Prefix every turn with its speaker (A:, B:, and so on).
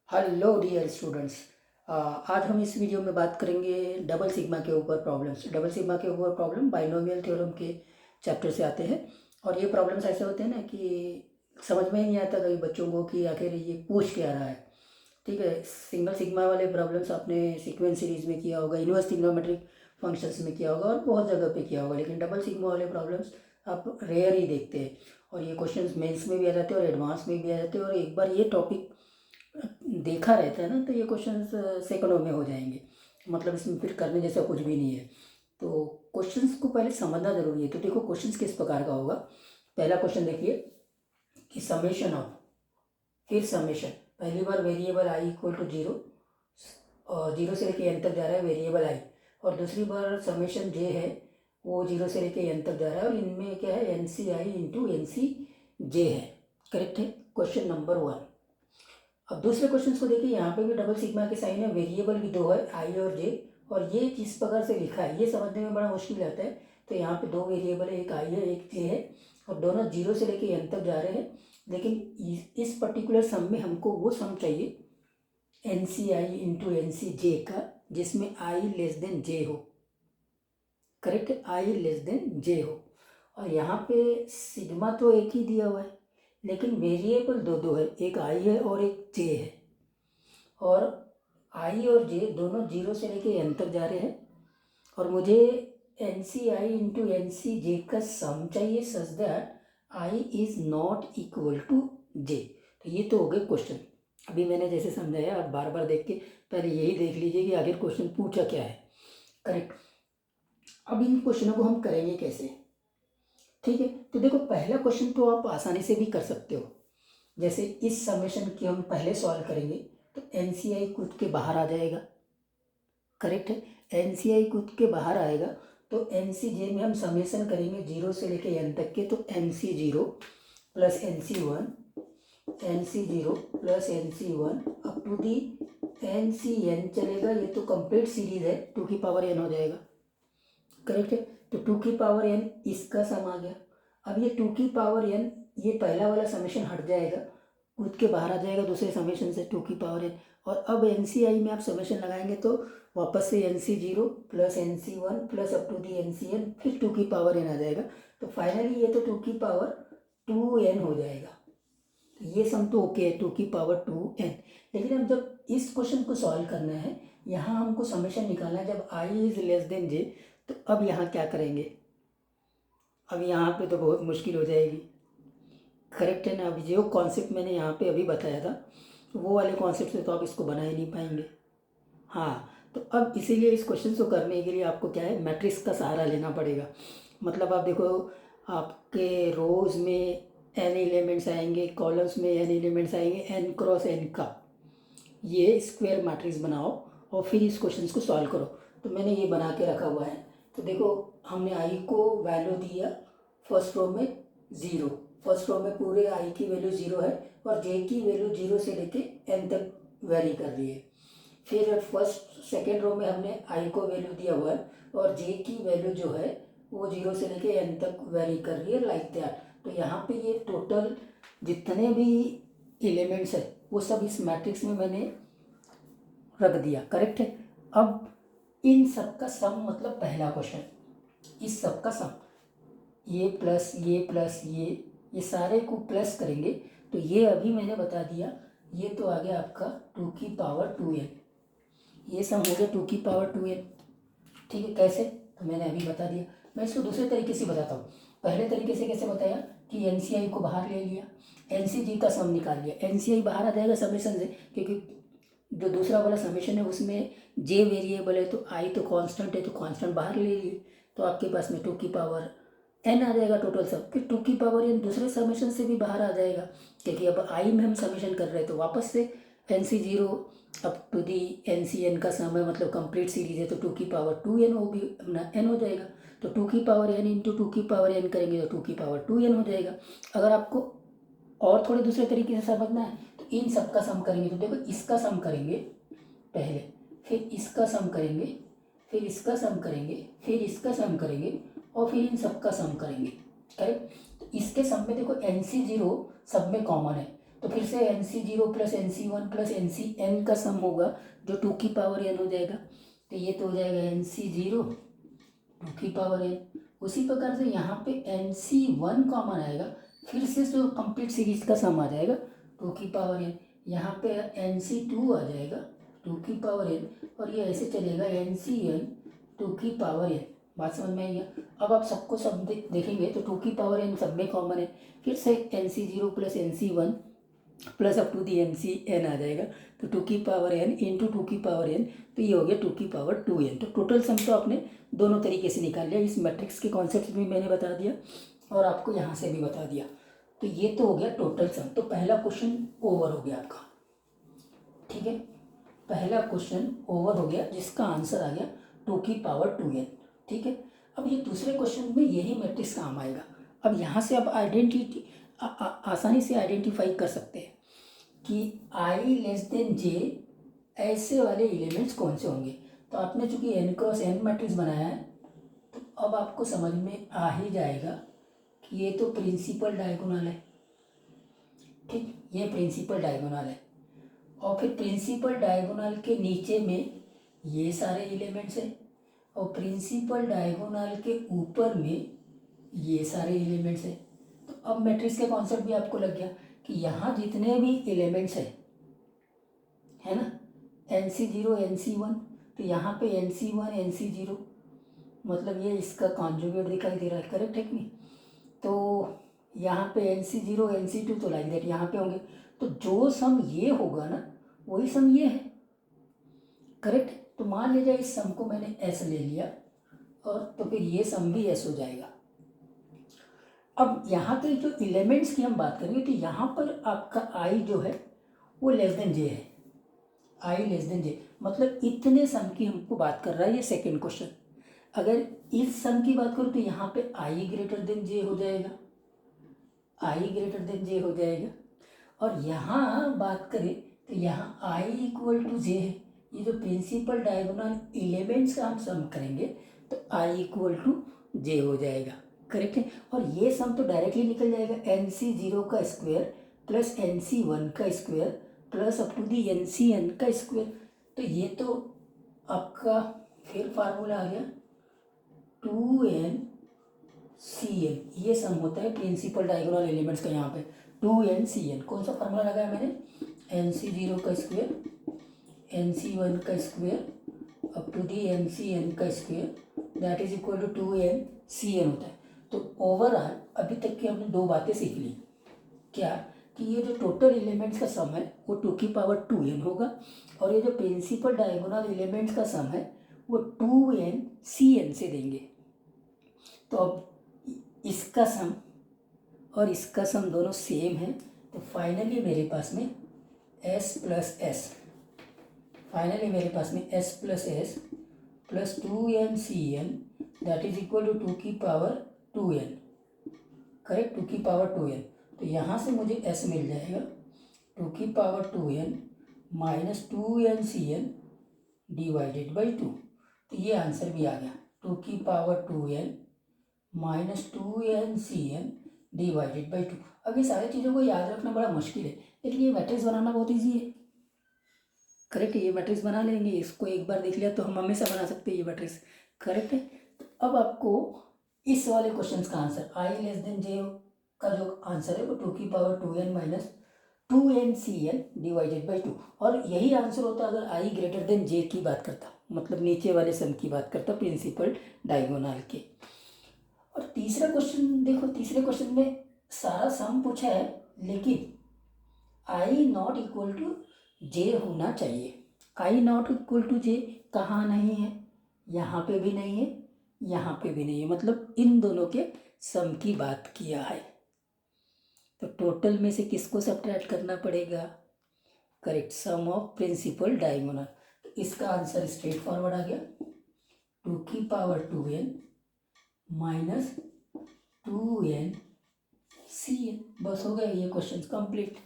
A: Hello dear students. आज हम इस वीडियो में बात करेंगे डबल सिग्मा के ऊपर प्रॉब्लम्स। डबल सिग्मा के ऊपर प्रॉब्लम बाइनोमियल थ्योरम के चैप्टर से आते हैं। और ये प्रॉब्लम्स ऐसे होते हैं ना कि समझ में ही नहीं आता कई बच्चों को कि आखिर ये पूछ क्या रहा है। ठीक है, सिंगल सिग्मा वाले प्रॉब्लम्स आपने सीक्वेंस सीरीज में किया होगा, इनवर्स ट्रिग्नोमेट्रिक फंक्शंस में किया होगा और बहुत जगह पे किया होगा, लेकिन डबल सिग्मा वाले प्रॉब्लम्स आप रेयर ही देखते हैं। और ये क्वेश्चंस मेंस में भी आ जाते हैं और एडवांस में भी आ जाते हैं, और एक बार ये टॉपिक देखा रहता है ना तो ये क्वेश्चंस सेकंडों में हो जाएंगे। मतलब इसमें फिर करने जैसा कुछ भी नहीं है। तो क्वेश्चंस को पहले समझना जरूरी है। तो देखो क्वेश्चंस किस प्रकार का होगा। पहला क्वेश्चन देखिए कि समेशन ऑफ, फिर समेशन, पहली बार variable I equal to zero, और जीरो से लेके एन तक जा रहा है वेरिएबल आई, और दूसरी बार समेशन जे है वो जीरो से लेके एन तक जा रहा है, और इनमें क्या है N C I into N C जे है। करेक्ट है, क्वेश्चन नंबर 1। अब दूसरे क्वेश्चन को देखिए, यहाँ पे भी डबल सिग्मा के साइन है, वेरिएबल भी दो है आई और जे, और ये जिस प्रकार से लिखा है ये समझने में बड़ा मुश्किल आता है। तो यहाँ पे दो वेरिएबल है, एक आई है एक जे है, और दोनों जीरो से लेके एन तक जा रहे हैं। लेकिन इस पर्टिकुलर सम में हमको वो सम चाहिए N C I into N C J का, जिसमें आई लेस देन जे हो। करेक्ट, आई लेस देन जे हो। और यहाँ पे सिग्मा तो एक ही दिया हुआ है, लेकिन वेरिएबल दो दो है, एक आई है और एक जे है, और आई और जे दोनों जीरो से लेके एन तक जा रहे हैं, और मुझे N C I into N C J का सम चाहिए such that I is not equal to J. तो ये तो हो गए क्वेश्चन। अभी मैंने जैसे समझाया, आप बार बार देख के पहले यही देख लीजिए कि आखिर क्वेश्चन पूछा क्या है। करेक्ट। अब इन क्वेश्चनों को हम करेंगे कैसे। ठीक है, तो देखो पहला क्वेश्चन तो आप आसानी से भी कर सकते हो। जैसे इस समेशन की हम पहले सॉल्व करेंगे तो एन सी आई कूद के बाहर आ जाएगा। करेक्ट है, एन सी आई कूद के बाहर आएगा, तो एन सी जे में हम समेशन करेंगे जीरो से लेके एन तक के, तो n C zero plus n C one, n C zero plus n C one up to the n C n चलेगा। ये तो कंप्लीट सीरीज है, टू की पावर एन हो जाएगा। करेक्ट है, तो टू की पावर एन इसका सम आ गया। अब ये टू की पावर एन, ये पहला वाला समेशन हट जाएगा, कूद के बाहर आ जाएगा दूसरे समेशन से टू की पावर एन। और अब एन सी आई में आप समेशन लगाएंगे तो वापस से n C zero plus n C one plus up to the n C n, फिर टू की पावर एन आ जाएगा। तो फाइनली ये तो टू की पावर टू एन हो जाएगा। तो ये सम तो ओके है, टू की पावर टू एन। लेकिन अब जब इस क्वेश्चन को सॉल्व करना है, यहाँ हमको समेशन निकालना है जब आई इज लेस देन जे, तो अब यहाँ क्या करेंगे। अब यहाँ पे तो बहुत मुश्किल हो जाएगी। करेक्ट है ना। अभी जो कॉन्सेप्ट मैंने यहाँ पे अभी बताया था वो वाले कॉन्सेप्ट से तो आप इसको बना ही नहीं पाएंगे। हाँ, तो अब इसीलिए इस क्वेश्चन को करने के लिए आपको क्या है, मैट्रिक्स का सहारा लेना पड़ेगा। मतलब आप देखो, आपके रोज़ में एन एलिमेंट्स आएंगे, कॉलम्स में एन एलिमेंट्स आएंगे, एन क्रॉस एन का ये स्क्वायर मैट्रिक्स बनाओ और फिर इस क्वेश्चन को सॉल्व करो। तो मैंने ये बना के रखा हुआ है। तो देखो, हमने आई को वैल्यू दिया फर्स्ट रो में ज़ीरो, फर्स्ट रो में पूरे आई की वैल्यू ज़ीरो है, और जे की वैल्यू जीरो से लेके एन तक वेरी कर रही है। फिर फर्स्ट सेकेंड रो में हमने आई को वैल्यू दिया हुआ है, और जे की वैल्यू जो है वो जीरो से लेके एन तक वेरी कर रही है, लाइक दैट। तो यहाँ पे ये टोटल जितने भी एलिमेंट्स है वो सब इस मैट्रिक्स में मैंने रख दिया। करेक्ट है। अब इन सब का सम, मतलब पहला क्वेश्चन, इस सब का सम, ये प्लस ये प्लस ये सारे को प्लस करेंगे, तो ये अभी मैंने बता दिया, ये तो आ गया आपका टू की पावर टू एन। ये सम हो गया टू की पावर टू एन। ठीक है, कैसे, तो मैंने अभी बता दिया। मैं इसको दूसरे तरीके से बताता हूँ। पहले तरीके से कैसे बताया कि एन सी आई को बाहर ले लिया, एन सी जी का सम निकाल लिया, एन सी आई बाहर आ जाएगा समेशन से, क्योंकि जो दूसरा वाला समेशन है उसमें जे वेरिएबल है, तो आई तो कांस्टेंट है, तो कांस्टेंट बाहर ले लिए, तो आपके पास में टू की पावर एन आ जाएगा टोटल सब। फिर टू की पावर एन दूसरे समेशन से भी बाहर आ जाएगा, क्योंकि अब आई में हम समेशन कर रहे हैं, तो वापस से n C zero up to the n C n का सम है, मतलब कंप्लीट सीरीज है, तो टू की पावर टू एन वो भी अपना एन हो जाएगा। तो टू की पावर एन इंटू टू की पावर एन करेंगे तो टू की पावर टू एन हो जाएगा। अगर आपको और थोड़े दूसरे तरीके से समझना है तो इन सब का सम करेंगे, तो देखो इसका सम करेंगे पहले, फिर इसका सम करेंगे, फिर इसका सम करेंगे, फिर इसका सम करेंगे, और फिर इन सब का सम करेंगे। करेक्ट। तो इसके सम में देखो एन सी जीरो सब में कॉमन है, तो फिर से NC0 plus NC1 plus NCn का सम होगा जो 2 की पावर n हो जाएगा। तो ये तो हो जाएगा NC0 2 की पावर n। उसी प्रकार से यहाँ पे NC1 कॉमन आएगा, फिर से जो कंप्लीट सीरीज का सम आ जाएगा 2 की पावर n। यहाँ पे NC2 आ जाएगा 2 की पावर n, और ये ऐसे चलेगा NCn 2 की पावर n। बात समझ में आई है? अब आप सबको सब देखेंगे तो 2 की पावर n सब में कॉमन है, फिर से NC0 plus NC1 plus up to the NCn आ जाएगा। तो 2 की पावर n इंटू 2 की पावर n, तो ये हो गया 2 की पावर 2n। तो टोटल सम तो आपने दोनों तरीके से निकाल लिया, इस मैट्रिक्स के कॉन्सेप्ट भी मैंने बता दिया और आपको यहाँ से भी बता दिया। तो ये तो हो गया टोटल सम। तो पहला क्वेश्चन ओवर हो गया आपका, ठीक है, पहला क्वेश्चन ओवर हो गया जिसका आंसर आ गया 2 की पावर 2n, ठीक है। अब ये दूसरे क्वेश्चन में यही मैट्रिक्स काम आएगा। अब यहाँ से आप आसानी से आइडेंटिफाई कर सकते हैं कि i लेस देन j ऐसे वाले एलिमेंट्स कौन से होंगे। तो आपने चूंकि n क्रॉस n मैट्रिक्स बनाया है, तो अब आपको समझ में आ ही जाएगा कि ये तो प्रिंसिपल डायगोनल है, ठीक, ये प्रिंसिपल डायगोनल है। और फिर प्रिंसिपल डायगोनल के नीचे में ये सारे एलिमेंट्स हैं, और प्रिंसिपल डायगोनल के ऊपर में ये सारे एलिमेंट्स हैं। तो अब मैट्रिक्स का कॉन्सेप्ट भी आपको लग गया कि यहाँ जितने भी एलिमेंट्स हैं, है ना, NC0 NC1, तो यहाँ पे NC1 NC0, मतलब ये इसका कॉन्जुगेट दिखाई दे रहा है, करेक्ट है कि नहीं। तो यहाँ पे NC0 NC2 तो लाइक दैट यहाँ पे होंगे। तो जो सम ये होगा ना वही सम ये है, करेक्ट। तो मान लीजिए इस सम को मैंने S ले लिया, और तो फिर ये सम भी S हो जाएगा। अब यहाँ पे जो एलिमेंट्स की हम बात करेंगे तो यहाँ पर आपका I जो है वो लेस देन J है, I लेस देन J, मतलब इतने सम की हमको बात कर रहा है ये सेकेंड क्वेश्चन। अगर इस सम की बात करूँ तो यहाँ पे I ग्रेटर देन J हो जाएगा, I ग्रेटर देन J हो जाएगा। और यहाँ बात करें तो यहाँ I इक्वल टू J है। ये जो प्रिंसिपल डायगोनल एलिमेंट्स का हम सम करेंगे तो I इक्वल टू J हो जाएगा, करेक्ट है। और ये सम तो डायरेक्टली निकल जाएगा NC0 का स्क्वायर प्लस NC1 का square plus up to the NCn का स्क्वायर। तो ये तो आपका फिर फार्मूला आ गया 2NCn, ये सम होता है प्रिंसिपल डायगोनल एलिमेंट्स का। यहाँ पे 2NCn कौन सा फार्मूला लगाया मैंने, NC0 का स्क्वायर NC1 का square up to the NCn का square that is equal to 2NCn होता है। तो ओवरऑल अभी तक की हमने दो बातें सीख ली, क्या कि ये जो टोटल एलिमेंट्स का सम है वो 2 की पावर 2n होगा, और ये जो प्रिंसिपल डायगोनल एलिमेंट्स का सम है वो 2NCn से देंगे। तो अब इसका सम और इसका सम दोनों सेम है, तो फाइनली मेरे पास में S प्लस S, फाइनली मेरे पास में S plus S plus 2NCn that is equal to 2 की पावर 2n, करेक्ट, 2 की पावर 2n। तो यहाँ से मुझे S मिल जाएगा 2 की power 2n minus 2NCn divided by 2। तो ये आंसर भी आ गया 2 की power 2n minus 2NCn divided by 2। अब ये सारी चीज़ों को याद रखना बड़ा मुश्किल है, लेकिन ये मैट्रिक्स बनाना बहुत ईजी है, करेक्ट है। ये मैट्रिक्स बना लेंगे, इसको एक बार देख लिया तो हम हमेशा बना सकते हैं ये मैट्रिक्स, करेक्ट है। तो अब आपको इस वाले क्वेश्चन का answer I less than J का जो आंसर है वो 2 की power 2n minus 2NCn divided by 2, और यही आंसर होता अगर I ग्रेटर देन J की बात करता, मतलब नीचे वाले सम की बात करता प्रिंसिपल डायगोनल के। और तीसरा क्वेश्चन देखो, तीसरे क्वेश्चन में सारा सम पूछा है लेकिन I not equal to J होना चाहिए। I not equal to J कहाँ नहीं है, यहाँ पे भी नहीं है, यहाँ पे भी नहीं है, मतलब इन दोनों के सम की बात किया है। तो टोटल में से किसको सब्ट्रैक्ट करना पड़ेगा, correct, sum of principal diagonal. तो इसका आंसर स्ट्रेट फॉरवर्ड आ गया 2 की पावर 2n माइनस 2NCn, बस हो गया ये क्वेश्चन कंप्लीट।